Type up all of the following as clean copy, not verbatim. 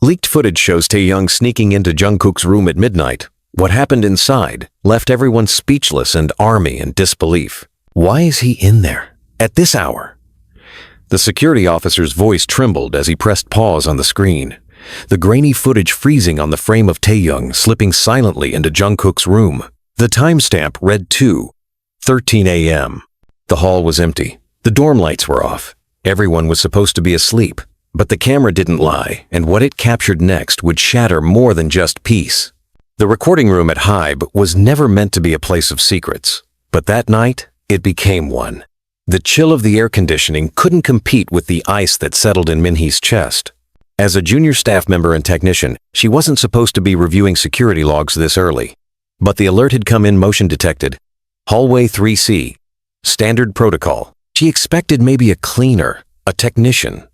Leaked footage shows Taehyung sneaking into Jungkook's room at midnight. What happened inside left everyone speechless and army in disbelief. Why is he in there at this hour? The security officer's voice trembled as he pressed pause on the screen, the grainy footage freezing on the frame of Taehyung slipping silently into Jungkook's room. The timestamp read 2:13 a.m. The hall was empty. The dorm lights were off. Everyone was supposed to be asleep, but the camera didn't lie, and what it captured next would shatter more than just peace. The recording room at Hybe was never meant to be a place of secrets, but that night, it became one. The chill of the air conditioning couldn't compete with the ice that settled in Minhee's chest. As a junior staff member and technician, she wasn't supposed to be reviewing security logs this early. But the alert had come in motion detected. Hallway 3C. Standard protocol. She expected maybe a cleaner, a technician.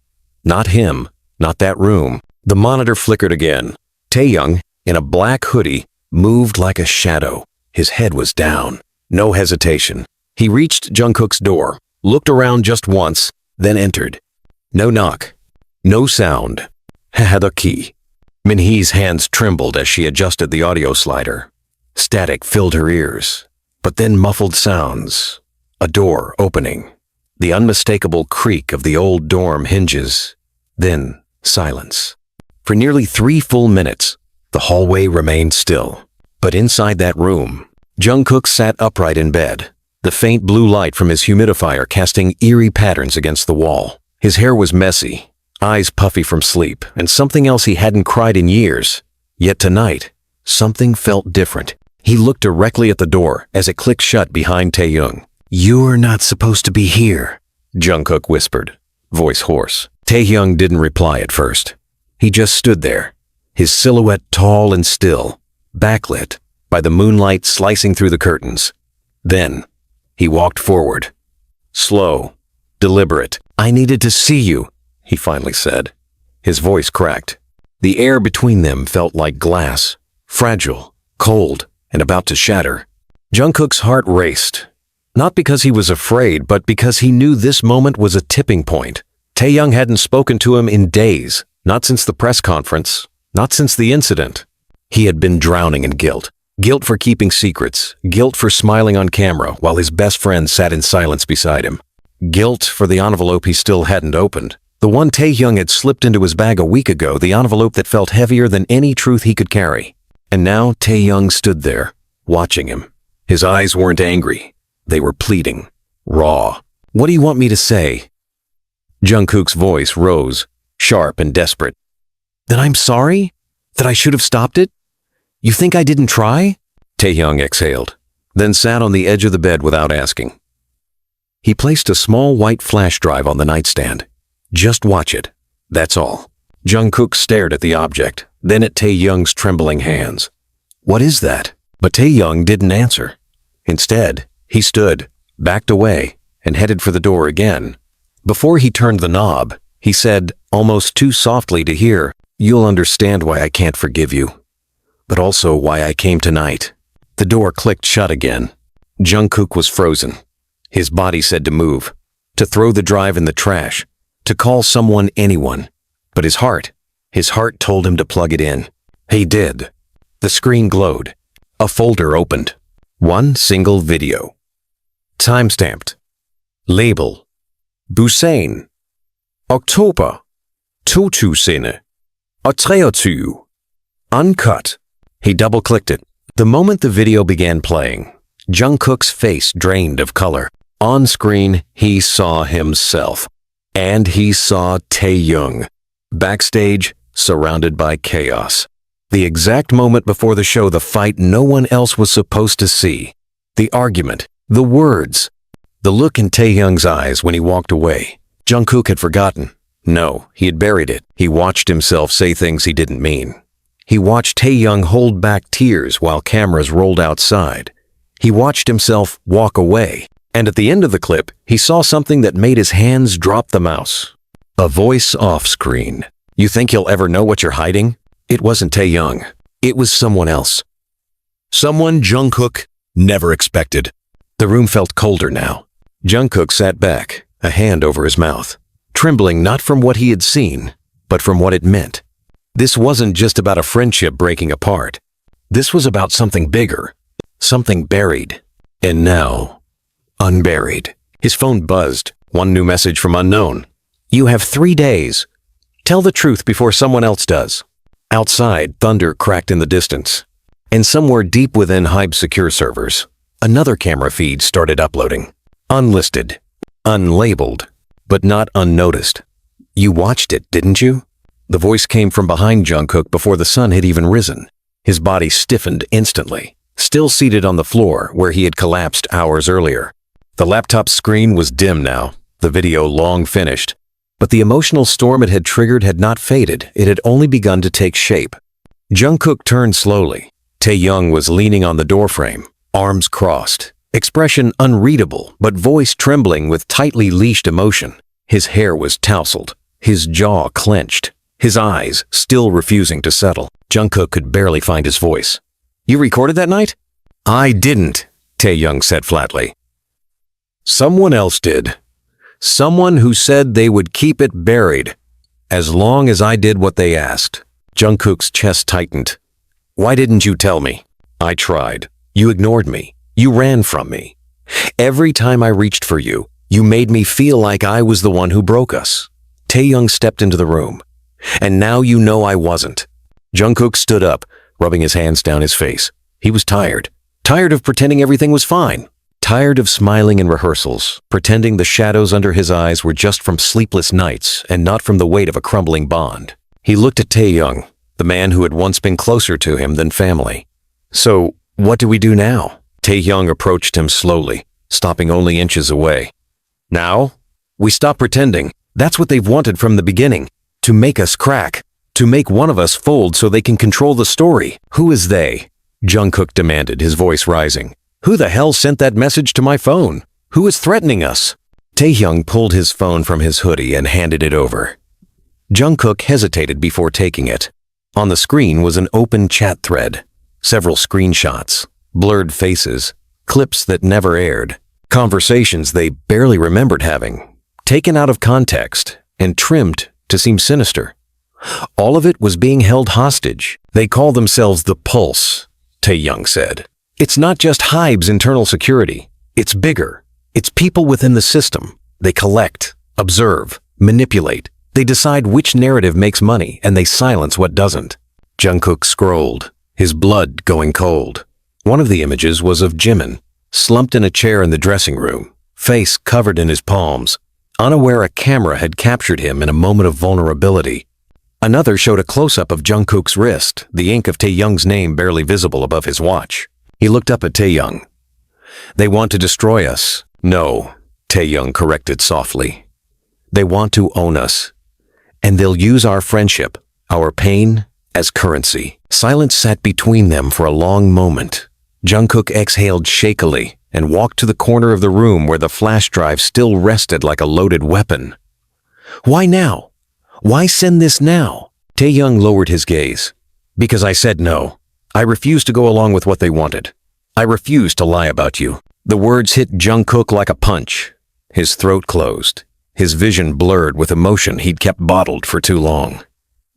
Not him, not that room. The monitor flickered again. Taehyung, in a black hoodie, moved like a shadow. His head was down. No hesitation. He reached Jungkook's door, looked around just once, then entered. No knock. No sound. Had a key. Minhee's hands trembled as she adjusted the audio slider. Static filled her ears, but then muffled sounds. A door opening. The unmistakable creak of the old dorm hinges. Then silence. For nearly 3 full minutes, the hallway remained still. But inside that room, Jungkook sat upright in bed, the faint blue light from his humidifier casting eerie patterns against the wall. His hair was messy, eyes puffy from sleep, and something else he hadn't cried in years. Yet tonight, something felt different. He looked directly at the door as it clicked shut behind Taehyung. "You're not supposed to be here," Jungkook whispered, voice hoarse. Taehyung didn't reply at first. He just stood there, his silhouette tall and still, backlit by the moonlight slicing through the curtains. Then, he walked forward. Slow, deliberate. "I needed to see you," he finally said. His voice cracked. The air between them felt like glass, fragile, cold, and about to shatter. Jungkook's heart raced. Not because he was afraid, but because he knew this moment was a tipping point. Taehyung hadn't spoken to him in days, not since the press conference, not since the incident. He had been drowning in guilt. Guilt for keeping secrets, guilt for smiling on camera while his best friend sat in silence beside him. Guilt for the envelope he still hadn't opened. The one Taehyung had slipped into his bag a week ago, the envelope that felt heavier than any truth he could carry. And now Taehyung stood there, watching him. His eyes weren't angry. They were pleading, raw. "What do you want me to say?" Jungkook's voice rose, sharp and desperate. "That I'm sorry? That I should have stopped it? You think I didn't try?" Taehyung exhaled, then sat on the edge of the bed without asking. He placed a small white flash drive on the nightstand. "Just watch it. That's all." Jungkook stared at the object, then at Taehyung's trembling hands. "What is that?" But Taehyung didn't answer. Instead, he stood, backed away, and headed for the door again. Before he turned the knob, he said, almost too softly to hear, "You'll understand why I can't forgive you, but also why I came tonight." The door clicked shut again. Jungkook was frozen. His body said to move, to throw the drive in the trash, to call someone, anyone. But his heart told him to plug it in. He did. The screen glowed. A folder opened. One single video. Timestamped. Label. Busan. October 2023. Uncut. He double-clicked it. The moment the video began playing, Jungkook's face drained of color. On screen, he saw himself. And he saw Taehyung. Backstage, surrounded by chaos. The exact moment before the show, the fight no one else was supposed to see. The argument, the words, the look in Taehyung's eyes when he walked away. Jungkook had forgotten. No, he had buried it. He watched himself say things he didn't mean. He watched Taehyung hold back tears while cameras rolled outside. He watched himself walk away. And at the end of the clip, he saw something that made his hands drop the mouse. A voice off screen. "You think you'll ever know what you're hiding?" It wasn't Taehyung. It was someone else. Someone Jungkook never expected. The room felt colder now. Jungkook sat back, a hand over his mouth, trembling not from what he had seen, but from what it meant. This wasn't just about a friendship breaking apart. This was about something bigger, something buried, and now unburied. His phone buzzed. One new message from unknown. You have 3 days. Tell the truth before someone else does. Outside, thunder cracked in the distance. And somewhere deep within Hybe's secure servers, another camera feed started uploading. Unlisted, unlabeled, but not unnoticed. You watched it, didn't you? The voice came from behind Jungkook before the sun had even risen. His body stiffened instantly, still seated on the floor where he had collapsed hours earlier. The laptop screen was dim now, the video long finished. But the emotional storm it had triggered had not faded, it had only begun to take shape. Jungkook turned slowly. Taehyung was leaning on the doorframe, arms crossed, expression unreadable but voice trembling with tightly leashed emotion. His hair was tousled, his jaw clenched, his eyes still refusing to settle. Jungkook could barely find his voice. You recorded that night? I didn't, Taehyung said flatly. Someone else did. Someone who said they would keep it buried, as long as I did what they asked. Jungkook's chest tightened. Why didn't you tell me? I tried. You ignored me. You ran from me. Every time I reached for you, you made me feel like I was the one who broke us. Taehyung stepped into the room. And now you know I wasn't. Jungkook stood up, rubbing his hands down his face. He was tired. Tired of pretending everything was fine. Tired of smiling in rehearsals, pretending the shadows under his eyes were just from sleepless nights and not from the weight of a crumbling bond. He looked at Taehyung, the man who had once been closer to him than family. So, what do we do now? Taehyung approached him slowly, stopping only inches away. Now? We stop pretending. That's what they've wanted from the beginning. To make us crack. To make one of us fold so they can control the story. Who is they? Jungkook demanded, his voice rising. Who the hell sent that message to my phone? Who is threatening us? Taehyung pulled his phone from his hoodie and handed it over. Jungkook hesitated before taking it. On the screen was an open chat thread. Several screenshots, blurred faces, clips that never aired, conversations they barely remembered having, taken out of context and trimmed to seem sinister. All of it was being held hostage. They call themselves the Pulse, Taehyung said. It's not just Hybe's internal security. It's bigger. It's people within the system. They collect, observe, manipulate. They decide which narrative makes money and they silence what doesn't. Jungkook scrolled, his blood going cold. One of the images was of Jimin, slumped in a chair in the dressing room, face covered in his palms, unaware a camera had captured him in a moment of vulnerability. Another showed a close-up of Jungkook's wrist, the ink of Taehyung's name barely visible above his watch. He looked up at Taehyung. They want to destroy us. No, Taehyung corrected softly. They want to own us. And they'll use our friendship, our pain, as currency. Silence sat between them for a long moment. Jungkook exhaled shakily and walked to the corner of the room where the flash drive still rested like a loaded weapon. Why now? Why send this now? Taehyung lowered his gaze. Because I said no. I refused to go along with what they wanted. I refused to lie about you. The words hit Jungkook like a punch. His throat closed, his vision blurred with emotion he'd kept bottled for too long.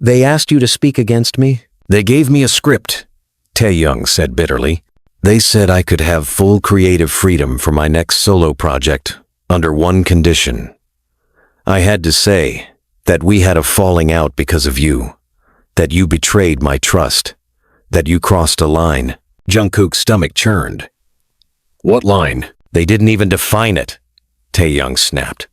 They asked you to speak against me? They gave me a script, Taehyung said bitterly. They said I could have full creative freedom for my next solo project under one condition. I had to say that we had a falling out because of you, that you betrayed my trust, that you crossed a line. Jungkook's stomach churned. What line? They didn't even define it, Taehyung snapped.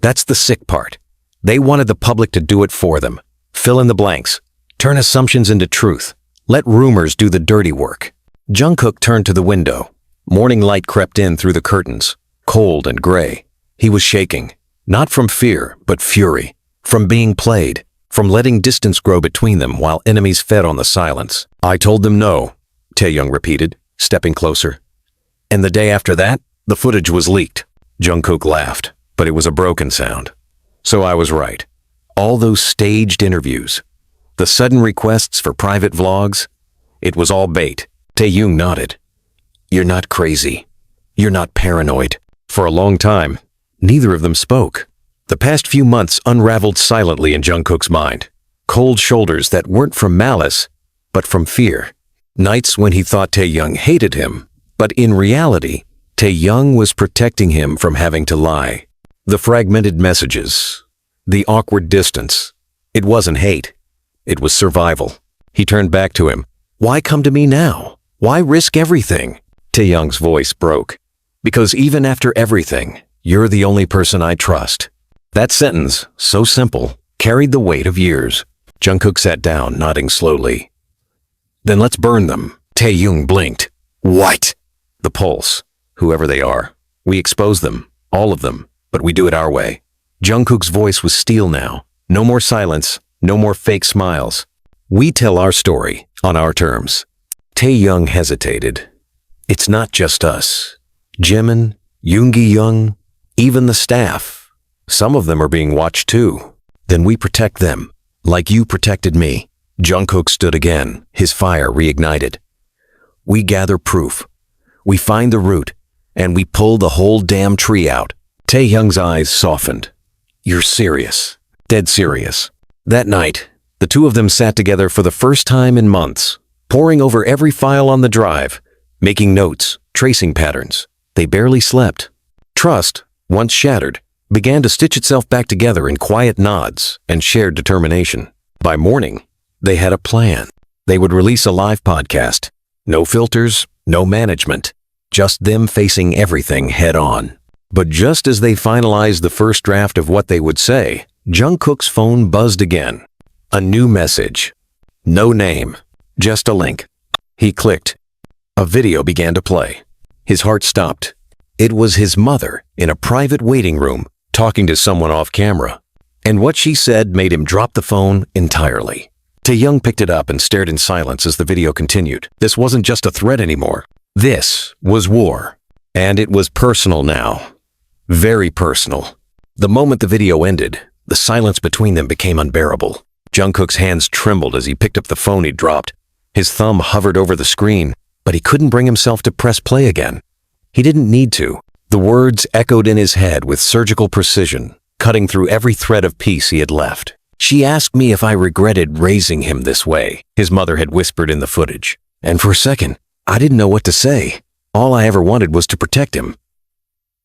That's the sick part. They wanted the public to do it for them. Fill in the blanks. Turn assumptions into truth. Let rumors do the dirty work. Jungkook turned to the window. Morning light crept in through the curtains, cold and gray. He was shaking, not from fear, but fury, from being played, from letting distance grow between them while enemies fed on the silence. I told them no, Taehyung repeated, stepping closer. And the day after that, the footage was leaked. Jungkook laughed, but it was a broken sound. So I was right. All those staged interviews, the sudden requests for private vlogs, it was all bait. Taehyung nodded. You're not crazy. You're not paranoid. For a long time, neither of them spoke. The past few months unraveled silently in Jungkook's mind. Cold shoulders that weren't from malice, but from fear. Nights when he thought Taehyung hated him, but in reality, Taehyung was protecting him from having to lie. The fragmented messages, the awkward distance. It wasn't hate. It was survival. He turned back to him. Why come to me now? Why risk everything? Taehyung's voice broke. Because even after everything, you're the only person I trust. That sentence, so simple, carried the weight of years. Jungkook sat down, nodding slowly. Then let's burn them. Taehyung blinked. What? The Pulse. Whoever they are. We expose them. All of them. But we do it our way. Jungkook's voice was steel now. No more silence. No more fake smiles. We tell our story, on our terms. Taehyung hesitated. It's not just us. Jimin, Yoongi-young, even the staff. Some of them are being watched too. Then we protect them, like you protected me. Jungkook stood again, his fire reignited. We gather proof. We find the root, and we pull the whole damn tree out. Taehyung's eyes softened. You're serious. Dead serious. That night, the two of them sat together for the first time in months, poring over every file on the drive, making notes, tracing patterns. They barely slept. Trust, once shattered, began to stitch itself back together in quiet nods and shared determination. By morning, they had a plan. They would release a live podcast. No filters, no management. Just them facing everything head on. But just as they finalized the first draft of what they would say, Jungkook's phone buzzed again. A new message. No name, just a link. He clicked. A video began to play. His heart stopped. It was his mother in a private waiting room talking to someone off camera. And what she said made him drop the phone entirely. Taehyung picked it up and stared in silence as the video continued. This wasn't just a threat anymore. This was war. And it was personal now. Very personal. The moment the video ended, the silence between them became unbearable. Jungkook's hands trembled as he picked up the phone he'd dropped. His thumb hovered over the screen, but he couldn't bring himself to press play again. He didn't need to. The words echoed in his head with surgical precision, cutting through every thread of peace he had left. She asked me if I regretted raising him this way, his mother had whispered in the footage. And for a second, I didn't know what to say. All I ever wanted was to protect him.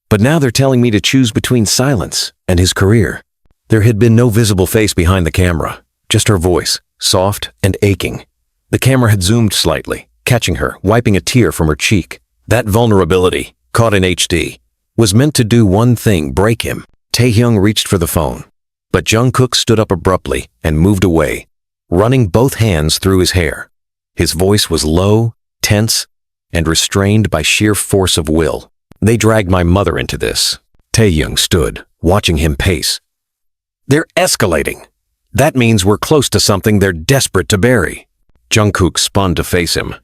But now they're telling me to choose between silence and his career. There had been no visible face behind the camera, just her voice, soft and aching. The camera had zoomed slightly, catching her, wiping a tear from her cheek. That vulnerability, caught in HD, was meant to do one thing, break him. Taehyung reached for the phone, but Jungkook stood up abruptly and moved away, running both hands through his hair. His voice was low, tense, and restrained by sheer force of will. They dragged my mother into this. Taehyung stood, watching him pace. They're escalating. That means we're close to something they're desperate to bury. Jungkook spun to face him.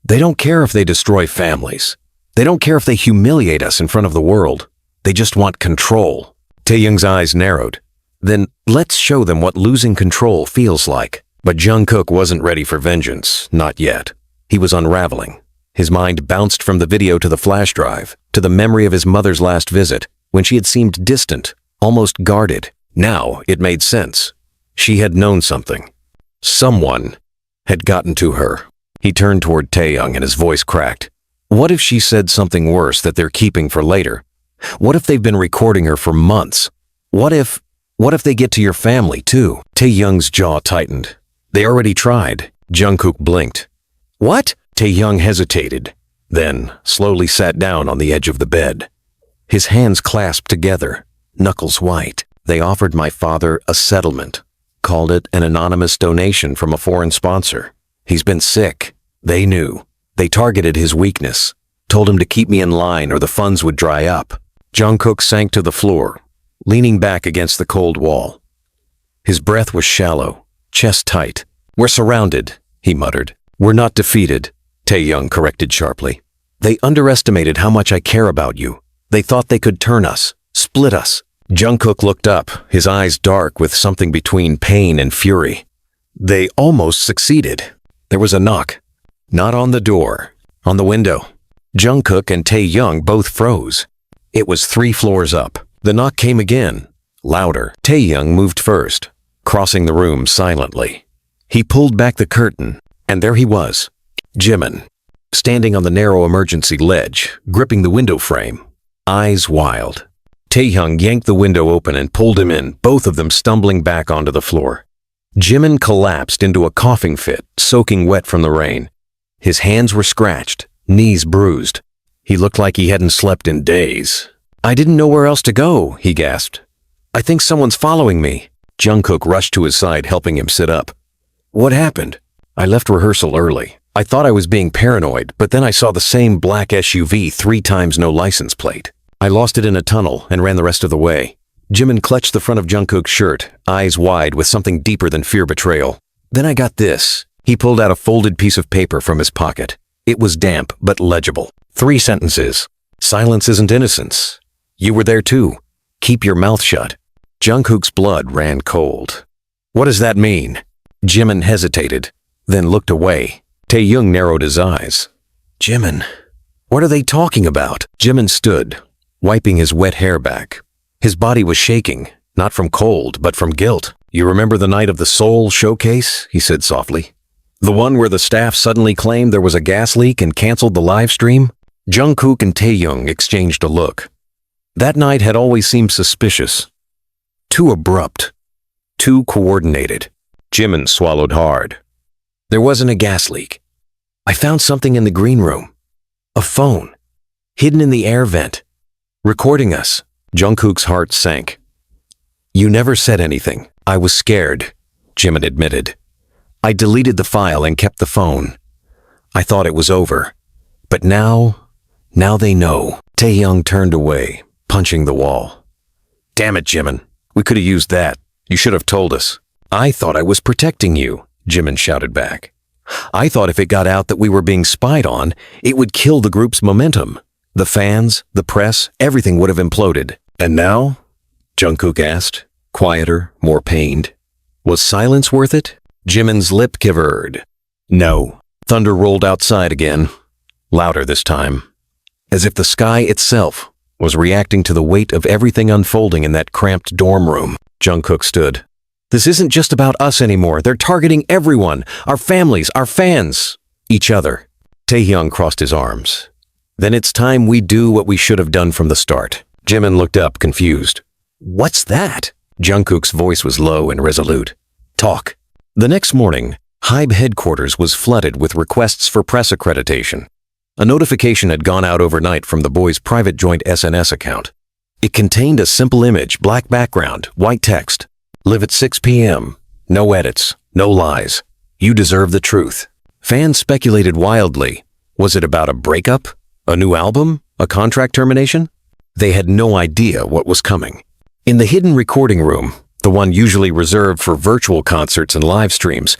They don't care if they destroy families. They don't care if they humiliate us in front of the world. They just want control. Taehyung's eyes narrowed. Then let's show them what losing control feels like. But Jungkook wasn't ready for vengeance, not yet. He was unraveling. His mind bounced from the video to the flash drive, to the memory of his mother's last visit, when she had seemed distant, almost guarded. Now it made sense. She had known something. Someone had gotten to her. He turned toward Taehyung and his voice cracked. What if she said something worse that they're keeping for later? What if they've been recording her for months? What if they get to your family too? Taehyung's jaw tightened. They already tried. Jungkook blinked. What? Taehyung hesitated, then slowly sat down on the edge of the bed. His hands clasped together, knuckles white. They offered my father a settlement, called it an anonymous donation from a foreign sponsor. He's been sick. They knew. They targeted his weakness, told him to keep me in line or the funds would dry up. Jungkook sank to the floor, leaning back against the cold wall. His breath was shallow, chest tight. We're surrounded, he muttered. We're not defeated, Taehyung corrected sharply. They underestimated how much I care about you. They thought they could turn us, split us. Jungkook looked up, his eyes dark with something between pain and fury. They almost succeeded. There was a knock. Not on the door, on the window. Jungkook and Taehyung both froze. It was 3 floors up. The knock came again, louder. Taehyung moved first. crossing the room silently. He pulled back the curtain, and there he was, Jimin, standing on the narrow emergency ledge, gripping the window frame, eyes wild. Taehyung yanked the window open and pulled him in, both of them stumbling back onto the floor. Jimin collapsed into a coughing fit, soaking wet from the rain. His hands were scratched, knees bruised. He looked like he hadn't slept in days. "I didn't know where else to go," he gasped. "I think someone's following me." Jungkook rushed to his side, helping him sit up. "What happened?" "I left rehearsal early. I thought I was being paranoid, but then I saw the same black SUV 3 times no license plate. I lost it in a tunnel and ran the rest of the way." Jimin clutched the front of Jungkook's shirt, eyes wide with something deeper than fear betrayal. "Then I got this." He pulled out a folded piece of paper from his pocket. It was damp but legible. 3 sentences. "Silence isn't innocence. You were there too. Keep your mouth shut." Jungkook's blood ran cold. "What does that mean?" Jimin hesitated, then looked away. Taehyung narrowed his eyes. "Jimin, what are they talking about?" Jimin stood, wiping his wet hair back. His body was shaking, not from cold, but from guilt. "You remember the night of the Seoul showcase?" he said softly. "The one where the staff suddenly claimed there was a gas leak and canceled the live stream?" Jungkook and Taehyung exchanged a look. That night had always seemed suspicious. Too abrupt. Too coordinated. Jimin swallowed hard. "There wasn't a gas leak. I found something in the green room. A phone. Hidden in the air vent. Recording us." Jungkook's heart sank. "You never said anything. I was scared," Jimin admitted. "I deleted the file and kept the phone. I thought it was over. But now they know." Taehyung turned away, punching the wall. "Damn it, Jimin. We could have used that. You should have told us." "I thought I was protecting you," Jimin shouted back. "I thought if it got out that we were being spied on, it would kill the group's momentum. The fans, the press, everything would have imploded." "And now?" Jungkook asked, quieter, more pained. "Was silence worth it?" Jimin's lip quivered. "No." Thunder rolled outside again, louder this time, as if the sky itself was reacting to the weight of everything unfolding in that cramped dorm room. Jungkook stood. "This isn't just about us anymore. They're targeting everyone, our families, our fans, each other." Taehyung crossed his arms. "Then it's time we do what we should have done from the start." Jimin looked up, confused. "What's that?" Jungkook's voice was low and resolute. "Talk." The next morning, HYBE headquarters was flooded with requests for press accreditation. A notification had gone out overnight from the boys' private joint SNS account. It contained a simple image, black background, white text. "Live at 6 p.m. No edits, no lies. You deserve the truth." Fans speculated wildly. Was it about a breakup? A new album? A contract termination? They had no idea what was coming. In the hidden recording room, the one usually reserved for virtual concerts and live streams,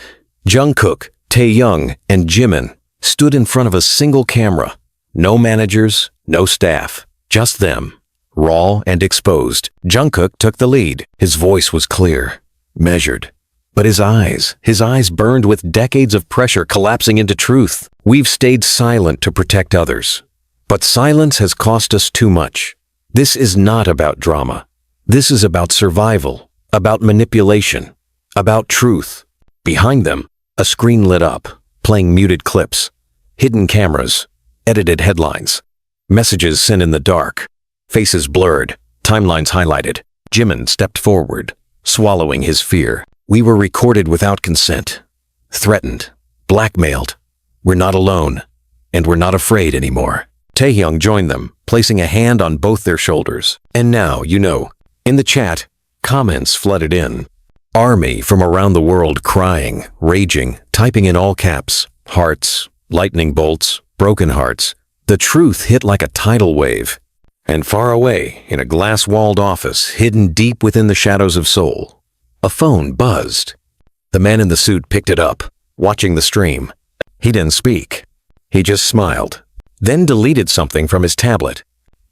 Jungkook, Taehyung, and Jimin stood in front of a single camera. No managers, no staff, just them, raw and exposed. Jungkook took the lead. His voice was clear, measured. But his eyes burned with decades of pressure collapsing into truth. "We've stayed silent to protect others. But silence has cost us too much. This is not about drama. This is about survival, about manipulation, about truth." Behind them, a screen lit up, playing muted clips, hidden cameras, edited headlines, messages sent in the dark, faces blurred, timelines highlighted. Jimin stepped forward, swallowing his fear. "We were recorded without consent, threatened, blackmailed. We're not alone, and we're not afraid anymore." Taehyung joined them, placing a hand on both their shoulders. "And now, you know." In the chat, comments flooded in. Army from around the world crying, raging, typing in all caps, hearts, lightning bolts, broken hearts. The truth hit like a tidal wave. And far away, in a glass-walled office, hidden deep within the shadows of Seoul, a phone buzzed. The man in the suit picked it up, watching the stream. He didn't speak. He just smiled, then deleted something from his tablet,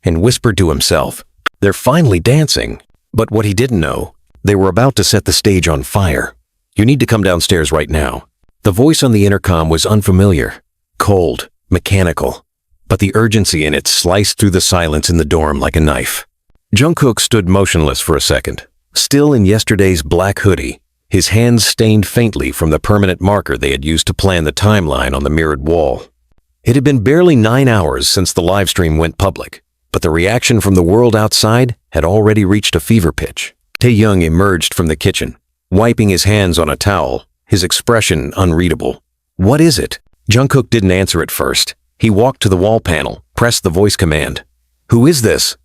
and whispered to himself, "They're finally dancing." But what he didn't know, they were about to set the stage on fire. "You need to come downstairs right now." The voice on the intercom was unfamiliar, cold, mechanical, but the urgency in it sliced through the silence in the dorm like a knife. Jungkook stood motionless for a second, still in yesterday's black hoodie, his hands stained faintly from the permanent marker they had used to plan the timeline on the mirrored wall. It had been barely 9 hours since the livestream went public, but the reaction from the world outside had already reached a fever pitch. Taehyung emerged from the kitchen, wiping his hands on a towel, his expression unreadable. "What is it?" Jungkook didn't answer at first. He walked to the wall panel, pressed the voice command. "Who is this?"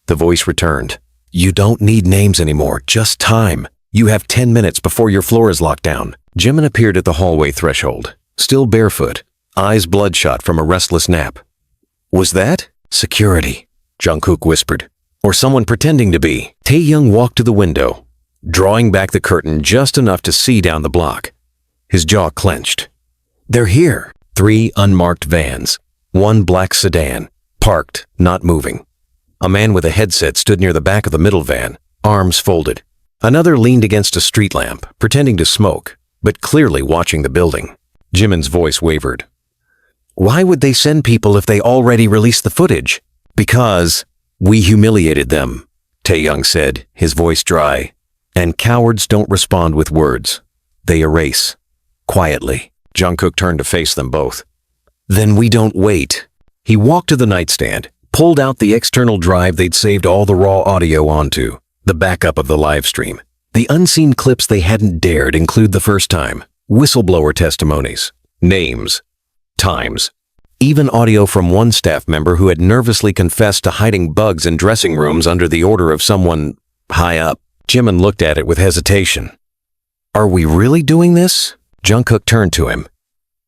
The voice returned. "You don't need names anymore, just time. You have 10 minutes before your floor is locked down." Jimin appeared at the hallway threshold, still barefoot, eyes bloodshot from a restless nap. "Was that security?" Jungkook whispered. "Or someone pretending to be?" Taehyung walked to the window, drawing back the curtain just enough to see down the block. His jaw clenched. "They're here." 3 unmarked vans, 1 black sedan, parked, not moving. A man with a headset stood near the back of the middle van, arms folded. Another leaned against a street lamp, pretending to smoke, but clearly watching the building. Jimin's voice wavered. "Why would they send people if they already released the footage?" "Because we humiliated them," Taehyung said, his voice dry. "And cowards don't respond with words. They erase. Quietly." Jungkook turned to face them both. "Then we don't wait." He walked to the nightstand, pulled out the external drive they'd saved all the raw audio onto, the backup of the live stream. The unseen clips they hadn't dared include the first time, whistleblower testimonies, names, times, even audio from one staff member who had nervously confessed to hiding bugs in dressing rooms under the order of someone high up. Jimin looked at it with hesitation. "Are we really doing this?" Jungkook turned to him.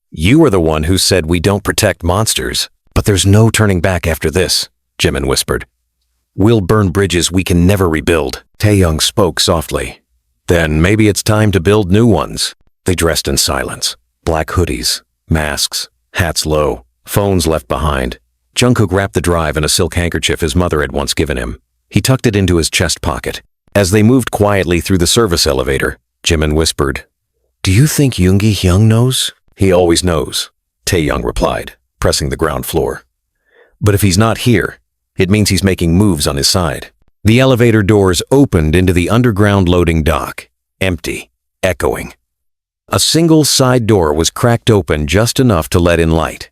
"You are the one who said we don't protect monsters, but there's no turning back after this," Jimin whispered. "We'll burn bridges we can never rebuild." Taehyung spoke softly. "Then maybe it's time to build new ones." They dressed in silence. Black hoodies, masks, hats low, phones left behind. Jungkook wrapped the drive in a silk handkerchief his mother had once given him. He tucked it into his chest pocket. As they moved quietly through the service elevator, Jimin whispered, "Do you think Hyung knows?" "He always knows," Taehyung replied, pressing the ground floor. "But if he's not here, it means he's making moves on his side." The elevator doors opened into the underground loading dock, empty, echoing. A single side door was cracked open just enough to let in light.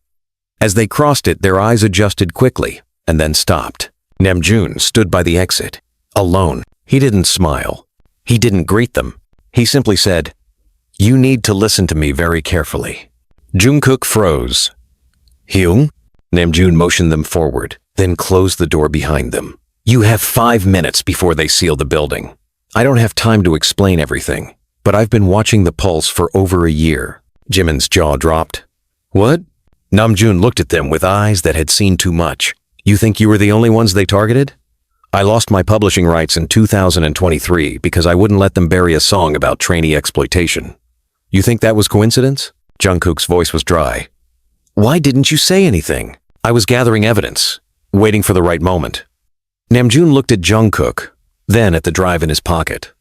As they crossed it, their eyes adjusted quickly and then stopped. Namjoon stood by the exit, alone. He didn't smile. He didn't greet them. He simply said, "You need to listen to me very carefully." Jungkook froze. "Hyung?" Namjoon motioned them forward, then closed the door behind them. "You have 5 minutes before they seal the building. I don't have time to explain everything, but I've been watching the pulse for over a year." Jimin's jaw dropped. "What?" Namjoon looked at them with eyes that had seen too much. "You think you were the only ones they targeted?" "I lost my publishing rights in 2023 because I wouldn't let them bury a song about trainee exploitation. You think that was coincidence?" Jungkook's voice was dry. "Why didn't you say anything?" "I was gathering evidence, waiting for the right moment." Namjoon looked at Jungkook, then at the drive in his pocket.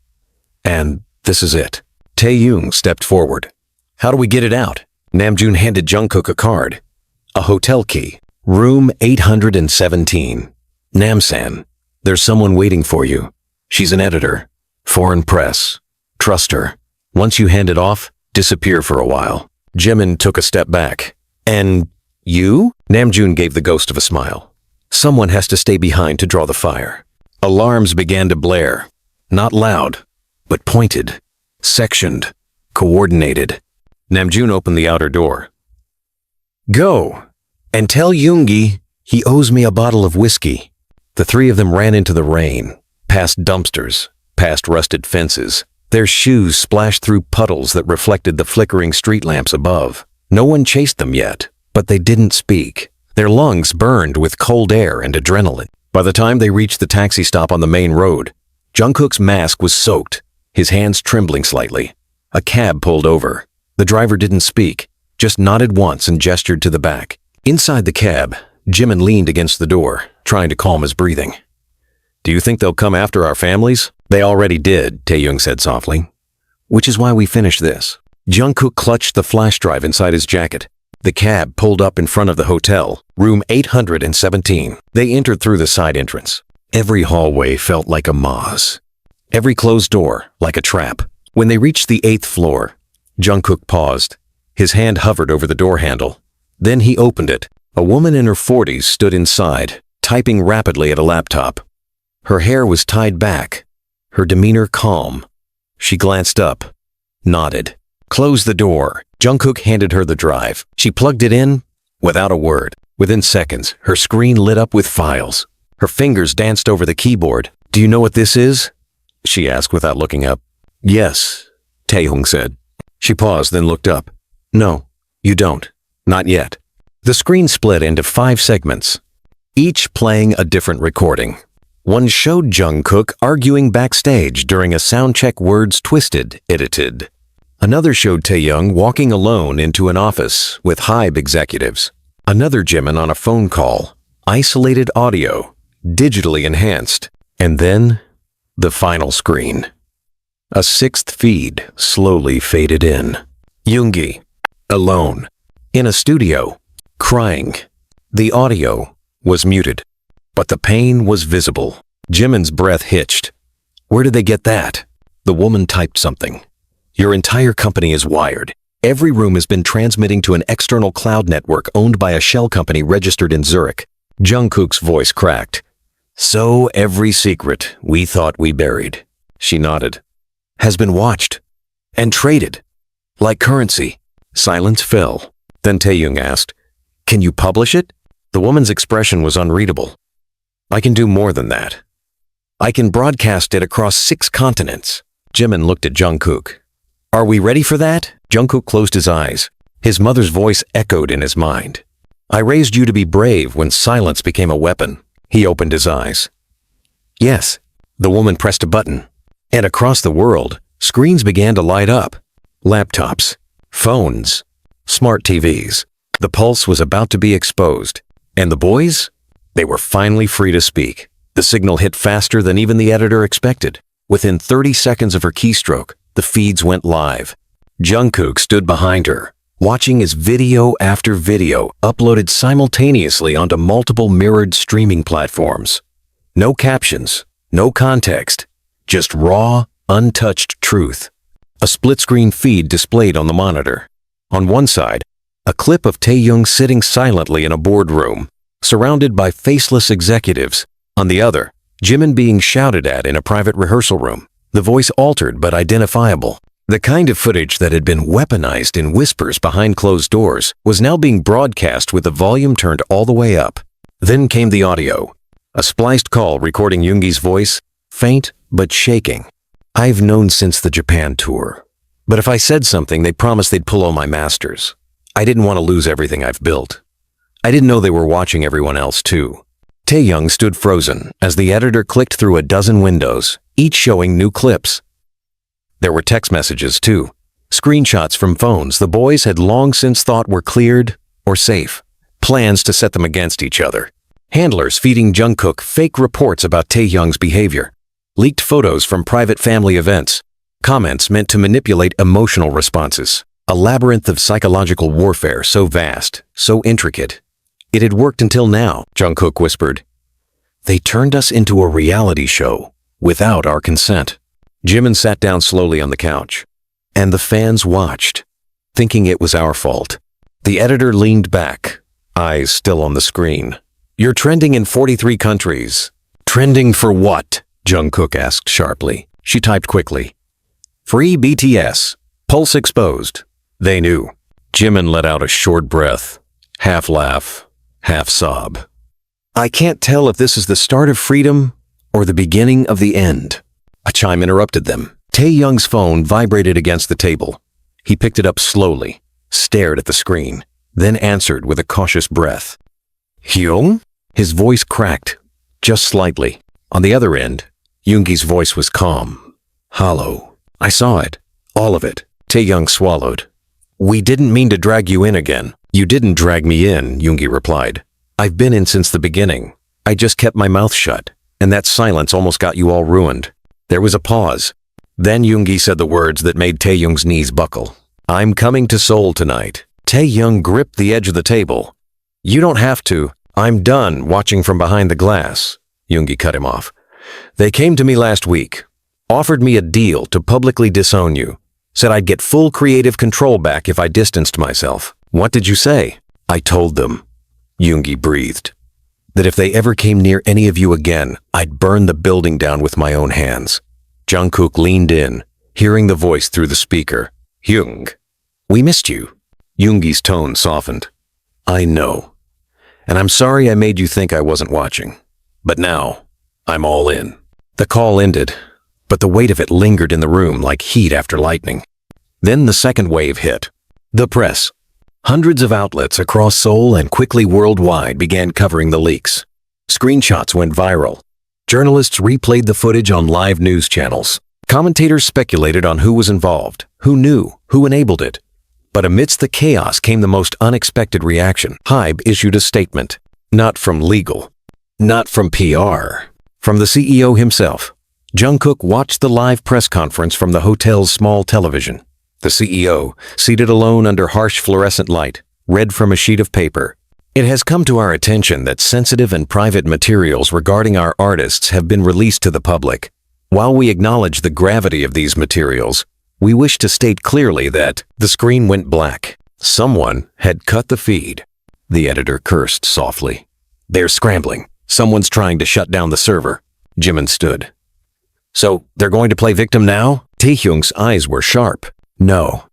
"And this is it." Taehyung stepped forward. "How do we get it out?" Namjoon handed Jungkook a card. "A hotel key. Room 817. Namsan. There's someone waiting for you. She's an editor. Foreign press. Trust her. Once you hand it off, disappear for a while." Jimin took a step back. "And you?" Namjoon gave the ghost of a smile. "Someone has to stay behind to draw the fire." Alarms began to blare. Not loud, but pointed, sectioned, coordinated. Namjoon opened the outer door. "Go, and tell Yoongi he owes me a bottle of whiskey." The 3 of them ran into the rain, past dumpsters, past rusted fences. Their shoes splashed through puddles that reflected the flickering street lamps above. No one chased them yet, but they didn't speak. Their lungs burned with cold air and adrenaline. By the time they reached the taxi stop on the main road, Jungkook's mask was soaked, his hands trembling slightly. A cab pulled over. The driver didn't speak, just nodded once and gestured to the back. Inside the cab, Jimin leaned against the door, trying to calm his breathing. "Do you think they'll come after our families?" "They already did," Taehyung said softly. "Which is why we finished this." Jungkook clutched the flash drive inside his jacket. The cab pulled up in front of the hotel, room 817. They entered through the side entrance. Every hallway felt like a maze. Every closed door, like a trap. When they reached the 8th floor, Jungkook paused. His hand hovered over the door handle. Then he opened it. A woman in her 40s stood inside, typing rapidly at a laptop. Her hair was tied back, her demeanor calm. She glanced up, nodded. Close the door. Jungkook handed her the drive. She plugged it in without a word. Within seconds, her screen lit up with files. Her fingers danced over the keyboard. "Do you know what this is?" she asked without looking up. "Yes," Taehyung said. She paused, then looked up. "No, you don't. Not yet." The screen split into 5 segments, each playing a different recording. One showed Jungkook arguing backstage during a soundcheck Words Twisted edited. Another showed Taehyung walking alone into an office with Hybe executives. Another Jimin on a phone call, isolated audio, digitally enhanced. And then, the final screen. A 6th feed slowly faded in. Yoongi, alone, in a studio, crying. The audio was muted, but the pain was visible. Jimin's breath hitched. "Where did they get that?" The woman typed something. "Your entire company is wired. Every room has been transmitting to an external cloud network owned by a shell company registered in Zurich." Jungkook's voice cracked. "So every secret we thought we buried," she nodded, "has been watched and traded like currency." Silence fell. Then Taehyung asked, "Can you publish it?" The woman's expression was unreadable. "I can do more than that. I can broadcast it across 6 continents." Jimin looked at Jungkook. "Are we ready for that?" Jungkook closed his eyes. His mother's voice echoed in his mind. "I raised you to be brave when silence became a weapon." He opened his eyes. "Yes." The woman pressed a button, and across the world, screens began to light up. Laptops, phones, smart TVs. The pulse was about to be exposed. And the boys? They were finally free to speak. The signal hit faster than even the editor expected. Within 30 seconds of her keystroke, the feeds went live. Jungkook stood behind her, watching as video after video uploaded simultaneously onto multiple mirrored streaming platforms. No captions, no context, just raw, untouched truth. A split-screen feed displayed on the monitor. On one side, a clip of Taehyung sitting silently in a boardroom, surrounded by faceless executives. On the other, Jimin being shouted at in a private rehearsal room, the voice altered but identifiable. The kind of footage that had been weaponized in whispers behind closed doors was now being broadcast with the volume turned all the way up. Then came the audio, a spliced call recording Yoongi's voice, faint but shaking. "I've known since the Japan tour, but if I said something, they promised they'd pull all my masters. I didn't want to lose everything I've built. I didn't know they were watching everyone else too." Taehyung stood frozen as the editor clicked through a dozen windows, each showing new clips. There were text messages too, screenshots from phones the boys had long since thought were cleared or safe, plans to set them against each other, handlers feeding Jungkook fake reports about Taehyung's behavior, leaked photos from private family events, comments meant to manipulate emotional responses, a labyrinth of psychological warfare so vast, so intricate. "It had worked until now," Jungkook whispered. "They turned us into a reality show without our consent." Jimin sat down slowly on the couch, and the fans watched, thinking it was our fault. The editor leaned back, eyes still on the screen. "You're trending in 43 countries. Trending for what?" Jungkook asked sharply. She typed quickly. "Free BTS. Pulse exposed." They knew. Jimin let out a short breath, half laugh, half sob. "I can't tell if this is the start of freedom or the beginning of the end." A chime interrupted them. Taehyung's phone vibrated against the table. He picked it up slowly, stared at the screen, then answered with a cautious breath. "Hyung?" His voice cracked, just slightly. On the other end, Yoongi's voice was calm, hollow. "I saw it, all of it." Taehyung swallowed. "We didn't mean to drag you in again." "You didn't drag me in," Yoongi replied. "I've been in since the beginning. I just kept my mouth shut, and that silence almost got you all ruined." There was a pause. Then Yoongi said the words that made Taehyung's knees buckle. "I'm coming to Seoul tonight." Taehyung gripped the edge of the table. "You don't have to. I'm done watching from behind the glass." Yoongi cut him off. "They came to me last week. Offered me a deal to publicly disown you. Said I'd get full creative control back if I distanced myself. What did you say? I told them, Yoongi breathed, that if they ever came near any of you again, I'd burn the building down with my own hands. Jungkook leaned in, hearing the voice through the speaker. Hyung, we missed you. Yoongi's tone softened. I know. And I'm sorry I made you think I wasn't watching. But now, I'm all in. The call ended, but the weight of it lingered in the room like heat after lightning. Then the second wave hit. The press. Hundreds of outlets across Seoul and quickly worldwide began covering the leaks. Screenshots went viral. Journalists replayed the footage on live news channels. Commentators speculated on who was involved, who knew, who enabled it. But amidst the chaos came the most unexpected reaction. HYBE issued a statement. Not from legal. Not from PR. From the CEO himself. Jungkook watched the live press conference from the hotel's small television. The CEO, seated alone under harsh fluorescent light, read from a sheet of paper. It has come to our attention that sensitive and private materials regarding our artists have been released to the public. While we acknowledge the gravity of these materials, we wish to state clearly that the screen went black. Someone had cut the feed. The editor cursed softly. They're scrambling. Someone's trying to shut down the server. Jimin stood. So, they're going to play victim now? Taehyung's eyes were sharp. No.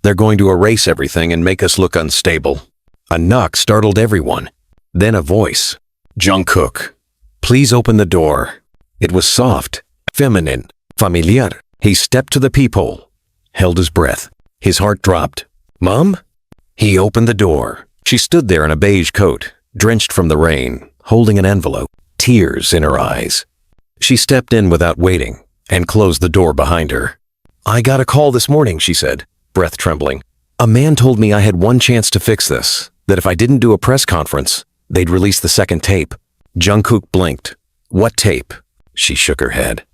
They're going to erase everything and make us look unstable. A knock startled everyone. Then a voice. Jungkook, please open the door. It was soft, feminine, familiar. He stepped to the peephole, held his breath. His heart dropped. Mom? He opened the door. She stood there in a beige coat, drenched from the rain, holding an envelope, tears in her eyes. She stepped in without waiting and closed the door behind her. I got a call this morning, she said, breath trembling. A man told me I had one chance to fix this, that if I didn't do a press conference, they'd release the second tape. Jungkook blinked. What tape? She shook her head.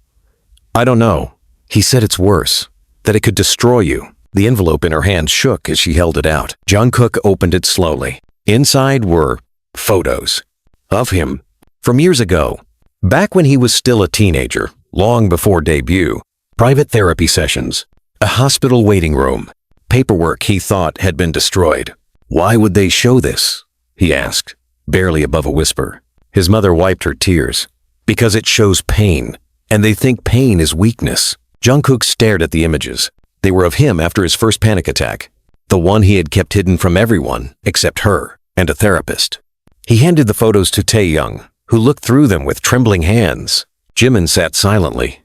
I don't know. He said it's worse, that it could destroy you. The envelope in her hand shook as she held it out. Jungkook opened it slowly. Inside were photos of him from years ago, back when he was still a teenager, long before debut. Private therapy sessions, a hospital waiting room, paperwork he thought had been destroyed. Why would they show this? He asked, barely above a whisper. His mother wiped her tears. Because it shows pain, and they think pain is weakness. Jungkook stared at the images. They were of him after his first panic attack, the one he had kept hidden from everyone except her and a therapist. He handed the photos to Taehyung, who looked through them with trembling hands. Jimin sat silently,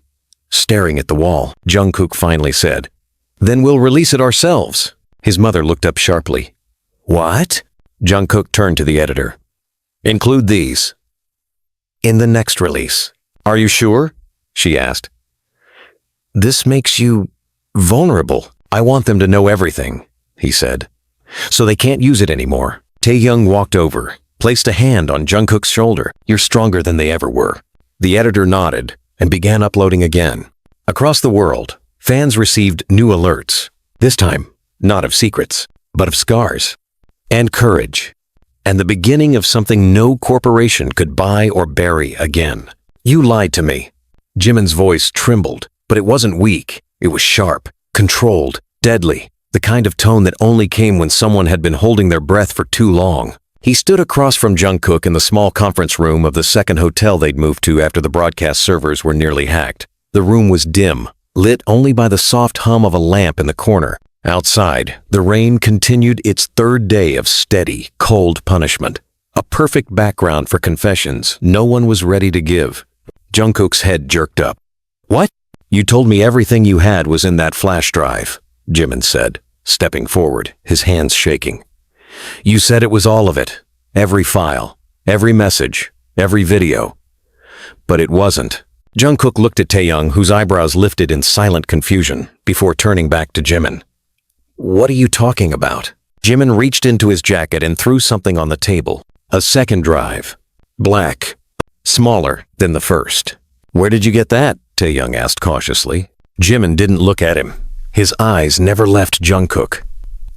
staring at the wall. Jungkook finally said, Then we'll release it ourselves. His mother looked up sharply. What? Jungkook turned to the editor. Include these in the next release. Are you sure? She asked. This makes you vulnerable. I want them to know everything, he said. So they can't use it anymore. Taehyung walked over, placed a hand on Jungkook's shoulder. You're stronger than they ever were. The editor nodded and began uploading again. Across the world, fans received new alerts. This time, not of secrets, but of scars and courage, and the beginning of something no corporation could buy or bury again. You lied to me. Jimin's voice trembled, but it wasn't weak. It was sharp, controlled, deadly, the kind of tone that only came when someone had been holding their breath for too long. He stood across from Jungkook in the small conference room of the second hotel they'd moved to after the broadcast servers were nearly hacked. The room was dim, lit only by the soft hum of a lamp in the corner. Outside, the rain continued its third day of steady, cold punishment. A perfect background for confessions no one was ready to give. Jungkook's head jerked up. What? You told me everything you had was in that flash drive, Jimin said, stepping forward, his hands shaking. You said it was all of it, every file, every message, every video. But it wasn't. Jungkook looked at Taehyung, whose eyebrows lifted in silent confusion, before turning back to Jimin. What are you talking about? Jimin reached into his jacket and threw something on the table. A second drive. Black. Smaller than the first. Where did you get that? Taehyung asked cautiously. Jimin didn't look at him. His eyes never left Jungkook.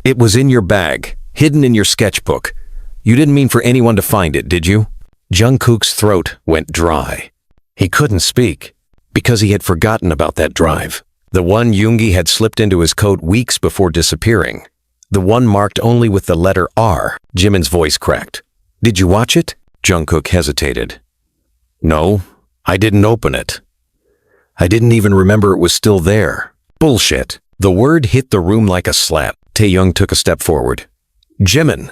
It was in your bag, hidden in your sketchbook. You didn't mean for anyone to find it, did you? Jungkook's throat went dry. He couldn't speak. because he had forgotten about that drive. The one Yoongi had slipped into his coat weeks before disappearing. The one marked only with the letter R. Jimin's voice cracked. "Did you watch it?" Jungkook hesitated. "No, I didn't open it. I didn't even remember it was still there." "Bullshit." The word hit the room like a slap. Taehyung took a step forward. "Jimin,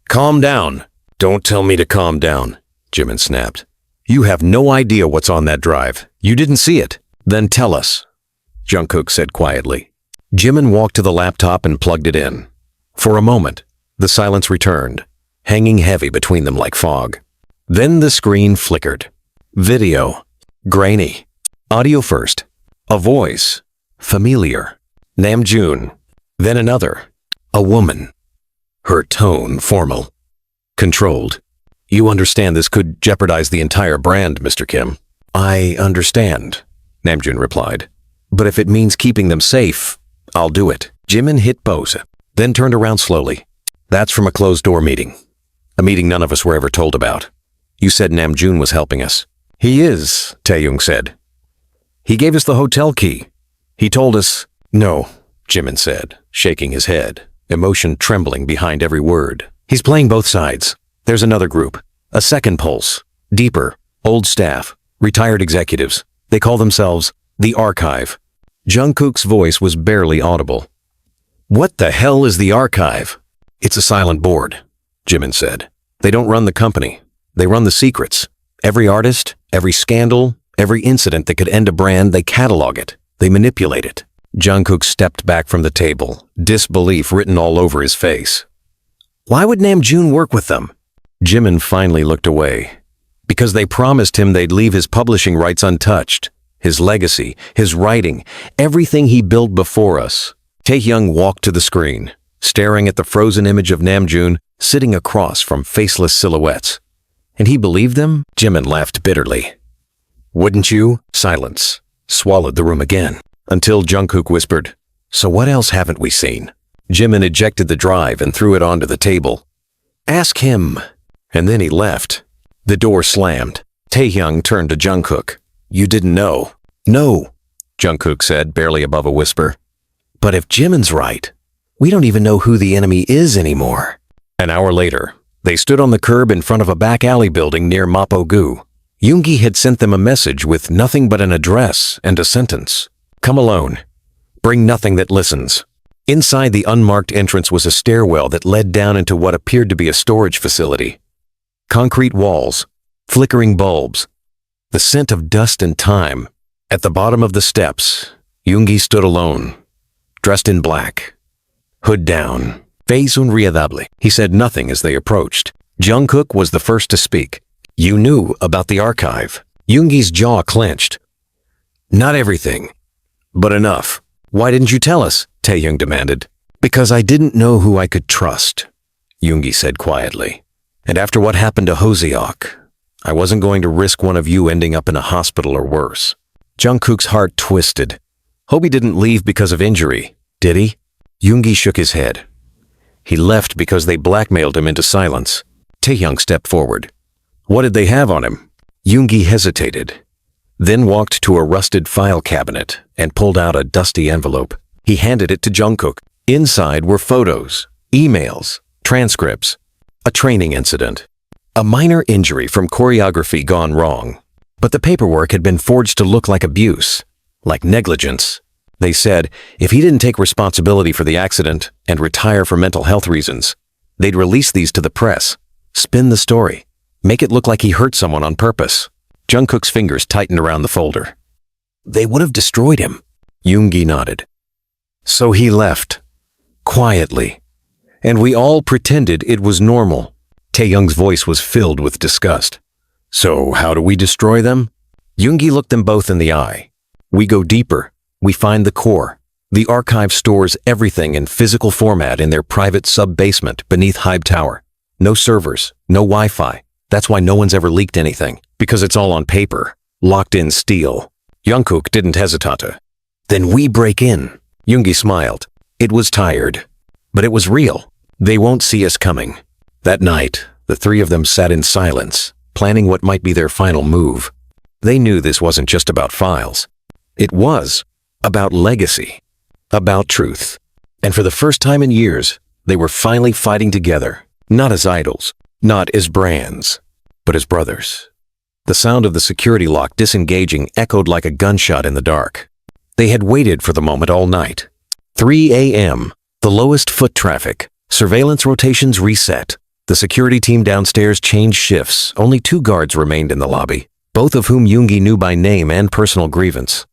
calm down." "Don't tell me to calm down," Jimin snapped. "You have no idea what's on that drive. You didn't see it. Then tell us," Jungkook said quietly. Jimin walked to the laptop and plugged it in. For a moment, the silence returned, hanging heavy between them like fog. Then the screen flickered. Video. Grainy. Audio first. A voice. Familiar. Namjoon. Then another. A woman. Her tone formal. Controlled. "You understand this could jeopardize the entire brand, Mr. Kim." "I understand," Namjoon replied. "But if it means keeping them safe, I'll do it." Jimin hit pause, then turned around slowly. "That's from a closed-door meeting. A meeting none of us were ever told about. You said Namjoon was helping us." "He is," Taehyung said. "He gave us the hotel key. He told us—" "No," Jimin said, shaking his head, emotion trembling behind every word. "He's playing both sides. There's another group, a second pulse, deeper, old staff, retired executives. They call themselves the Archive." Jungkook's voice was barely audible. "What the hell is the Archive?" "It's a silent board," Jimin said. "They don't run the company. They run the secrets. Every artist, every scandal, every incident that could end a brand, they catalog it. They manipulate it." Jungkook stepped back from the table, disbelief written all over his face. "Why would Namjoon work with them?" Jimin finally looked away. "Because they promised him they'd leave his publishing rights untouched. His legacy, his writing, everything he built before us." Taehyung walked to the screen, staring at the frozen image of Namjoon sitting across from faceless silhouettes. "And he believed them?" Jimin laughed bitterly. "Wouldn't you?" Silence swallowed the room again, until Jungkook whispered, "So what else haven't we seen?" Jimin ejected the drive and threw it onto the table. "Ask him." And then he left. The door slammed. Taehyung turned to Jungkook. "You didn't know?" "No," Jungkook said, barely above a whisper. "But if Jimin's right, we don't even know who the enemy is anymore." An hour later, they stood on the curb in front of a back alley building near Mapo-gu. Yoongi had sent them a message with nothing but an address and a sentence. "Come alone. Bring nothing that listens." Inside the unmarked entrance was a stairwell that led down into what appeared to be a storage facility. Concrete walls, flickering bulbs, the scent of dust and time. At the bottom of the steps, Yoongi stood alone, dressed in black, hood down. "Face unriadable." He said nothing as they approached. Jungkook was the first to speak. "You knew about the Archive." Yoongi's jaw clenched. "Not everything, but enough." "Why didn't you tell us?" Taehyung demanded. "Because I didn't know who I could trust," Yoongi said quietly. "And after what happened to Hoseok, I wasn't going to risk one of you ending up in a hospital or worse." Jungkook's heart twisted. "Hope he didn't leave because of injury, did he?" Yoongi shook his head. "He left because they blackmailed him into silence." Taehyung stepped forward. "What did they have on him?" Yoongi hesitated, then walked to a rusted file cabinet and pulled out a dusty envelope. He handed it to Jungkook. Inside were photos, emails, transcripts, a training incident, a minor injury from choreography gone wrong. But the paperwork had been forged to look like abuse, like negligence. They said if he didn't take responsibility for the accident and retire for mental health reasons, they'd release these to the press, spin the story, make it look like he hurt someone on purpose. Jungkook's fingers tightened around the folder. "They would have destroyed him." Yoongi nodded. "So he left, quietly, and we all pretended it was normal." Taehyung's voice was filled with disgust. "So how do we destroy them?" Yoongi looked them both in the eye. "We go deeper. We find the core. The Archive stores everything in physical format in their private sub-basement beneath Hybe Tower. No servers, no Wi-Fi. That's why no one's ever leaked anything, because it's all on paper, locked in steel." Jungkook didn't hesitate. "Then we break in." Yoongi smiled. It was tired, but it was real. "They won't see us coming." That night, the three of them sat in silence, planning what might be their final move. They knew this wasn't just about files. It was about legacy, about truth. And for the first time in years, they were finally fighting together, not as idols, not as brands, but as brothers. The sound of the security lock disengaging echoed like a gunshot in the dark. They had waited for the moment all night. 3 a.m., the lowest foot traffic, surveillance rotations reset. The security team downstairs changed shifts. Only 2 guards remained in the lobby, both of whom Yoongi knew by name and personal grievance.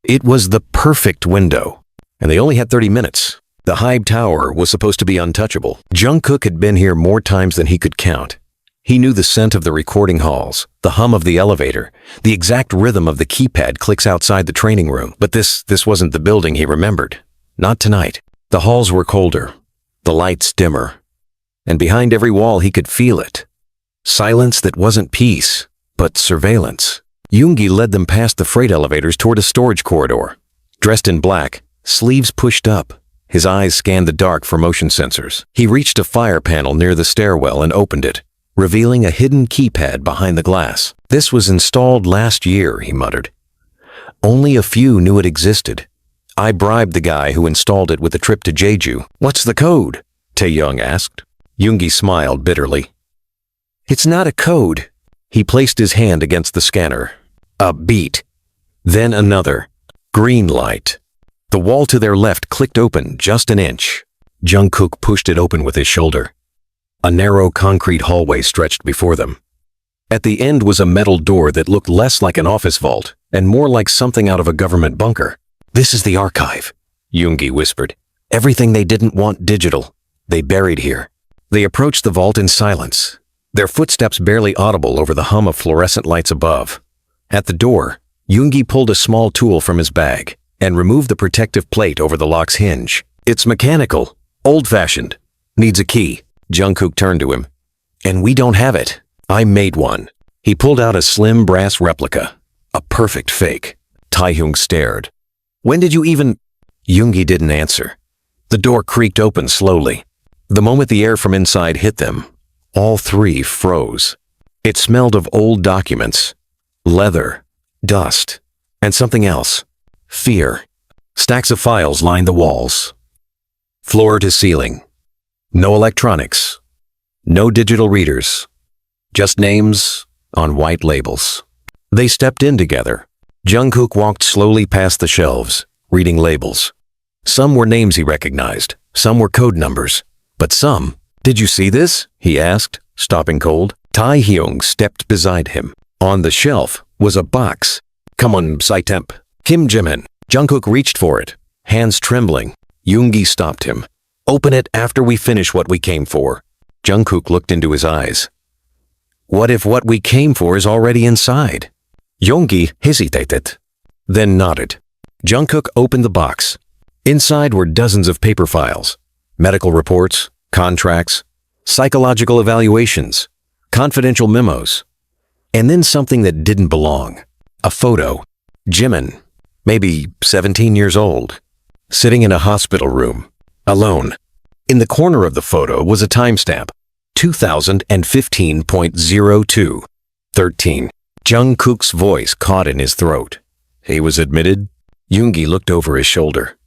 It was the perfect window, and they only had 30 minutes. The Hybe Tower was supposed to be untouchable. Jungkook had been here more times than he could count. He knew the scent of the recording halls, the hum of the elevator, the exact rhythm of the keypad clicks outside the training room. But this wasn't the building he remembered. Not tonight. The halls were colder, the lights dimmer, and behind every wall he could feel it. Silence that wasn't peace, but surveillance. Yoongi led them past the freight elevators toward a storage corridor. Dressed in black, sleeves pushed up, his eyes scanned the dark for motion sensors. He reached a fire panel near the stairwell and opened it, revealing a hidden keypad behind the glass. This was installed last year, he muttered. Only a few knew it existed. I bribed the guy who installed it with a trip to Jeju. What's the code? Taehyung asked. Yoongi smiled bitterly. It's not a code. He placed his hand against the scanner. A beat. Then another. Green light. The wall to their left clicked open just an inch. Jungkook pushed it open with his shoulder. A narrow concrete hallway stretched before them. At the end was a metal door that looked less like an office vault and more like something out of a government bunker. This is the archive, Yoongi whispered. Everything they didn't want digital, they buried here. They approached the vault in silence, their footsteps barely audible over the hum of fluorescent lights above. At the door, Yoongi pulled a small tool from his bag and removed the protective plate over the lock's hinge. It's mechanical, old-fashioned, needs a key. Jungkook turned to him. And we don't have it. I made one. He pulled out a slim brass replica, a perfect fake. Taehyung stared. When did you even... Yoongi didn't answer. The door creaked open slowly. The moment the air from inside hit them, all 3 froze. It smelled of old documents, leather, dust, and something else. Fear. Stacks of files lined the walls. Floor to ceiling. No electronics. No digital readers. Just names on white labels. They stepped in together. Jungkook walked slowly past the shelves, reading labels. Some were names he recognized, some were code numbers, but some... Did you see this? He asked, stopping cold. Taehyung stepped beside him. On the shelf was a box. Come on, Saitemp. Kim Jimin. Jungkook reached for it, hands trembling. Yoongi stopped him. Open it after we finish what we came for. Jungkook looked into his eyes. What if what we came for is already inside? Yoongi hesitated, then nodded. Jungkook opened the box. Inside were dozens of paper files, medical reports, contracts, psychological evaluations, confidential memos, and then something that didn't belong. A photo. Jimin, maybe 17 years old, sitting in a hospital room, alone. In the corner of the photo was a timestamp, 2015.02, 13. Jungkook's voice caught in his throat. He was admitted. Yoongi looked over his shoulder.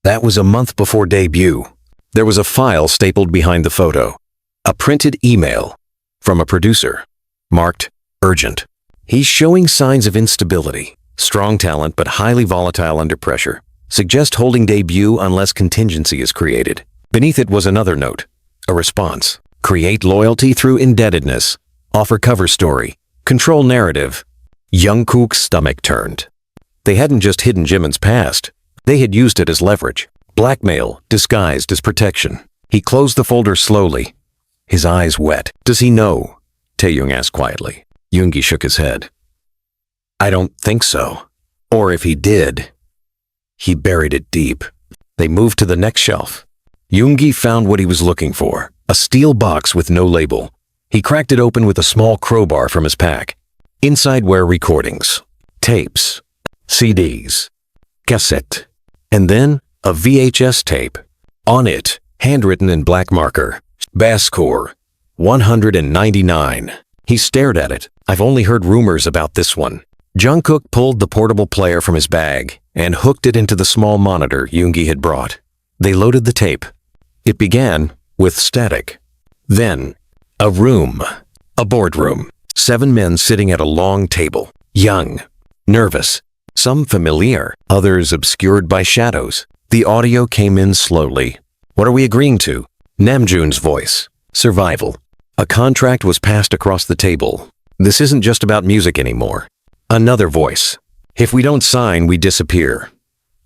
That was a month before debut. There was a file stapled behind the photo. A printed email from a producer, marked urgent. He's showing signs of instability. Strong talent, but highly volatile under pressure. Suggest holding debut unless contingency is created. Beneath it was another note, a response. Create loyalty through indebtedness. Offer cover story. Control narrative. Jungkook's stomach turned. They hadn't just hidden Jimin's past. They had used it as leverage. Blackmail disguised as protection. He closed the folder slowly, his eyes wet. Does he know? Taehyung asked quietly. Yoongi shook his head. I don't think so. Or if he did, he buried it deep. They moved to the next shelf. Yoongi found what he was looking for, a steel box with no label. He cracked it open with a small crowbar from his pack. Inside were recordings, tapes, CDs, cassette, and then a VHS tape. On it, handwritten in black marker, bass score, 199. He stared at it. I've only heard rumors about this one. Jungkook pulled the portable player from his bag and hooked it into the small monitor Yoongi had brought. They loaded the tape. It began with static. Then, a room. A boardroom. 7 men sitting at a long table. Young. Nervous. Some familiar, others obscured by shadows. The audio came in slowly. What are we agreeing to? Namjoon's voice. Survival. A contract was passed across the table. This isn't just about music anymore. Another voice. If we don't sign, we disappear.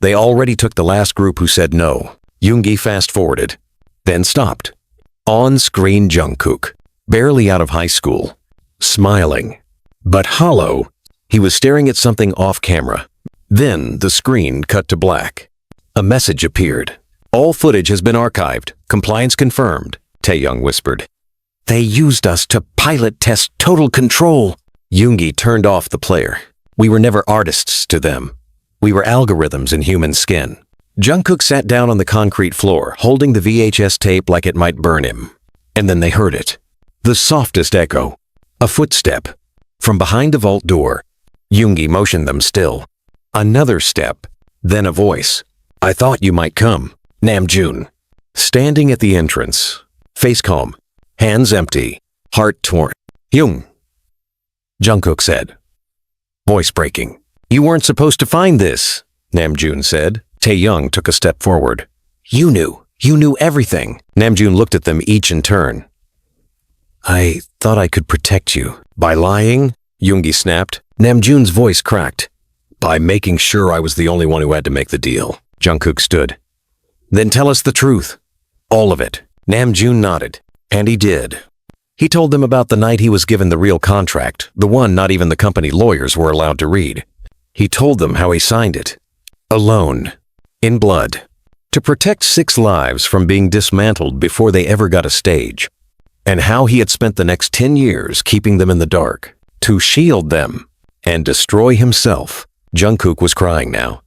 They already took the last group who said no. Yoongi fast-forwarded, then stopped. On-screen Jungkook, barely out of high school, smiling, but hollow. He was staring at something off-camera. Then the screen cut to black. A message appeared. All footage has been archived. Compliance confirmed, Taehyung whispered. They used us to pilot test total control. Yoongi turned off the player. We were never artists to them. We were algorithms in human skin. Jungkook sat down on the concrete floor, holding the VHS tape like it might burn him. And then they heard it. The softest echo. A footstep. From behind the vault door. Yoongi motioned them still. Another step. Then a voice. I thought you might come. Namjoon. Standing at the entrance. Face calm. Hands empty. Heart torn. Hyung. Jungkook said. Voice breaking. You weren't supposed to find this, Namjoon said. Taehyung took a step forward. You knew everything. Namjoon looked at them each in turn. I thought I could protect you. By lying? Yoongi snapped. Namjoon's voice cracked. By making sure I was the only one who had to make the deal. Jungkook stood. Then tell us the truth. All of it. Namjoon nodded. And he did. He told them about the night he was given the real contract, the one not even the company lawyers were allowed to read. He told them how he signed it. Alone. In blood. To protect 6 lives from being dismantled before they ever got a stage. And how he had spent the next 10 years keeping them in the dark. To shield them. And destroy himself. Jungkook was crying now.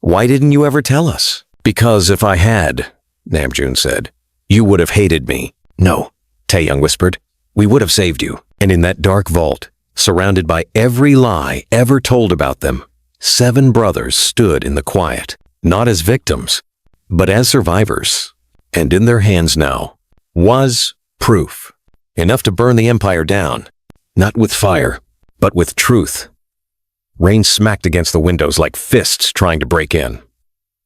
Why didn't you ever tell us? Because if I had, Namjoon said, you would have hated me. No, Taehyung whispered. We would have saved you. And in that dark vault, surrounded by every lie ever told about them, 7 brothers stood in the quiet, not as victims, but as survivors. And in their hands now was proof. Enough to burn the empire down. Not with fire, but with truth. Rain smacked against the windows like fists trying to break in.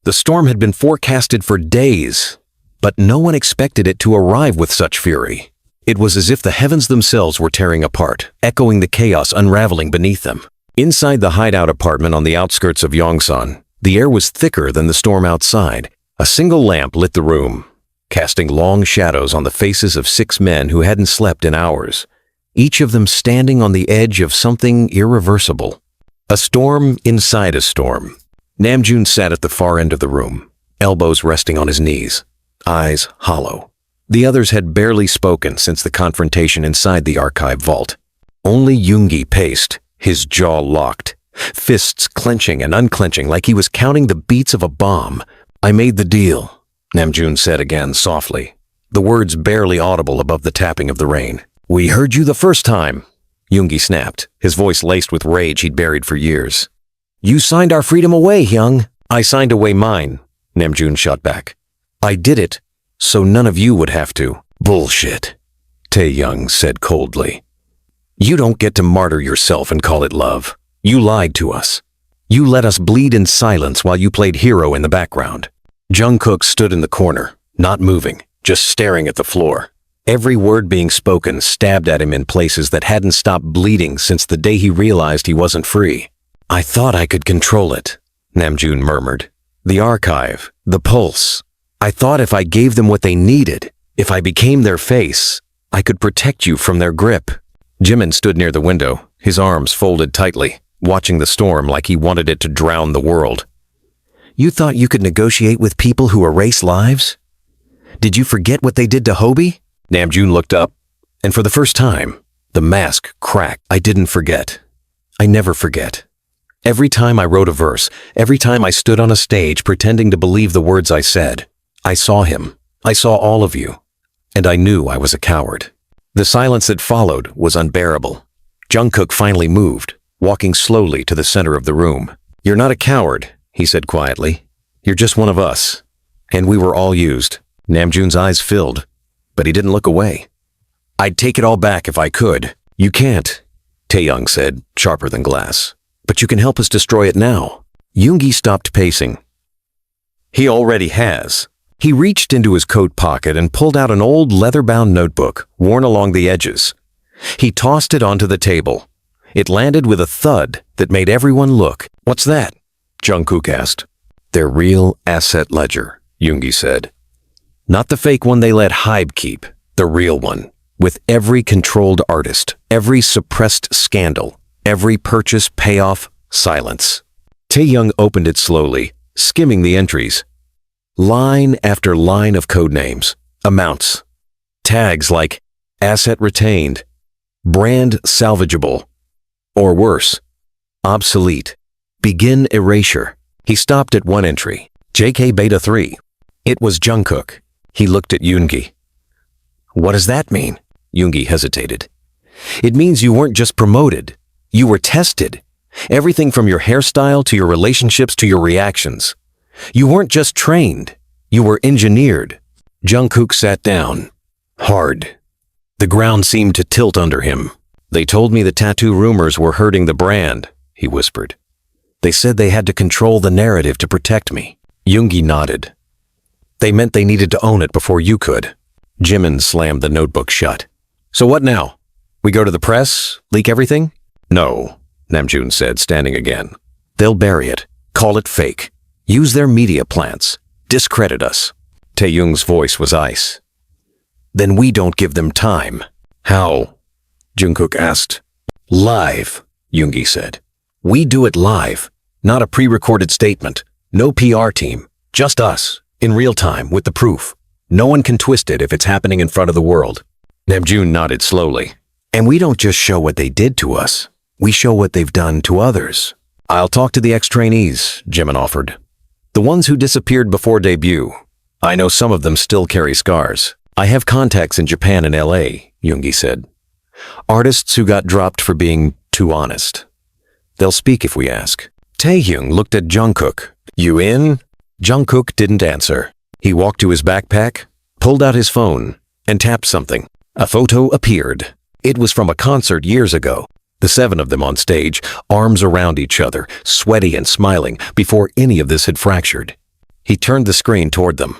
The storm had been forecasted for days, but no one expected it to arrive with such fury. It was as if the heavens themselves were tearing apart, echoing the chaos unraveling beneath them. Inside the hideout apartment on the outskirts of Yongsan, the air was thicker than the storm outside. A single lamp lit the room, casting long shadows on the faces of 6 men who hadn't slept in hours, each of them standing on the edge of something irreversible. A storm inside a storm. Namjoon sat at the far end of the room, elbows resting on his knees, eyes hollow. The others had barely spoken since the confrontation inside the archive vault. Only Yoongi paced, his jaw locked, fists clenching and unclenching like he was counting the beats of a bomb. I made the deal, Namjoon said again softly, the words barely audible above the tapping of the rain. We heard you the first time, Yoongi snapped, his voice laced with rage he'd buried for years. You signed our freedom away, Hyung. I signed away mine, Namjoon shot back. I did it, so none of you would have to. Bullshit, Taehyung said coldly. You don't get to martyr yourself and call it love. You lied to us. You let us bleed in silence while you played hero in the background. Jungkook stood in the corner, not moving, just staring at the floor. Every word being spoken stabbed at him in places that hadn't stopped bleeding since the day he realized he wasn't free. I thought I could control it, Namjoon murmured. The archive, the pulse. I thought if I gave them what they needed, if I became their face, I could protect you from their grip. Jimin stood near the window, his arms folded tightly, watching the storm like he wanted it to drown the world. You thought you could negotiate with people who erase lives? Did you forget what they did to Hobie? Namjoon looked up, and for the first time, the mask cracked. I didn't forget. I never forget. Every time I wrote a verse, every time I stood on a stage pretending to believe the words I said, I saw him. I saw all of you. And I knew I was a coward. The silence that followed was unbearable. Jungkook finally moved, walking slowly to the center of the room. "You're not a coward," he said quietly. "You're just one of us. And we were all used." Namjoon's eyes filled, but he didn't look away. "I'd take it all back if I could." "You can't," Taehyung said, sharper than glass. "But you can help us destroy it now." Yoongi stopped pacing. "He already has." He reached into his coat pocket and pulled out an old leather-bound notebook, worn along the edges. He tossed it onto the table. It landed with a thud that made everyone look. "What's that?" Jungkook asked. "Their real asset ledger," Yoongi said. "Not the fake one they let Hybe keep, the real one, with every controlled artist, every suppressed scandal, every purchase, payoff, silence." Taehyung opened it slowly, skimming the entries. Line after line of codenames, amounts, tags like asset retained, brand salvageable, or worse, obsolete, begin erasure. He stopped at one entry, JK Beta 3. It was Jungkook. He looked at Yoongi. "What does that mean?" Yoongi hesitated. "It means you weren't just promoted. You were tested. Everything from your hairstyle to your relationships to your reactions. You weren't just trained. You were engineered." Jungkook sat down, hard. The ground seemed to tilt under him. "They told me the tattoo rumors were hurting the brand," he whispered. "They said they had to control the narrative to protect me." Yoongi nodded. "They meant they needed to own it before you could." Jimin slammed the notebook shut. "So what now? We go to the press? Leak everything?" "No," Namjoon said, standing again. "They'll bury it. Call it fake. Use their media plants. Discredit us." Taehyung's voice was ice. "Then we don't give them time." "How?" Jungkook asked. "Live," Yoongi said. "We do it live, not a pre-recorded statement. No PR team, just us, in real time with the proof. No one can twist it if it's happening in front of the world." Namjoon nodded slowly. "And we don't just show what they did to us. We show what they've done to others." "I'll talk to the ex-trainees," Jimin offered. "The ones who disappeared before debut. I know some of them still carry scars." "I have contacts in Japan and LA," Yoongi said. "Artists who got dropped for being too honest. They'll speak if we ask." Taehyung looked at Jungkook. "You in?" Jungkook didn't answer. He walked to his backpack, pulled out his phone, and tapped something. A photo appeared. It was from a concert years ago. The 7 of them on stage, arms around each other, sweaty and smiling, before any of this had fractured. He turned the screen toward them.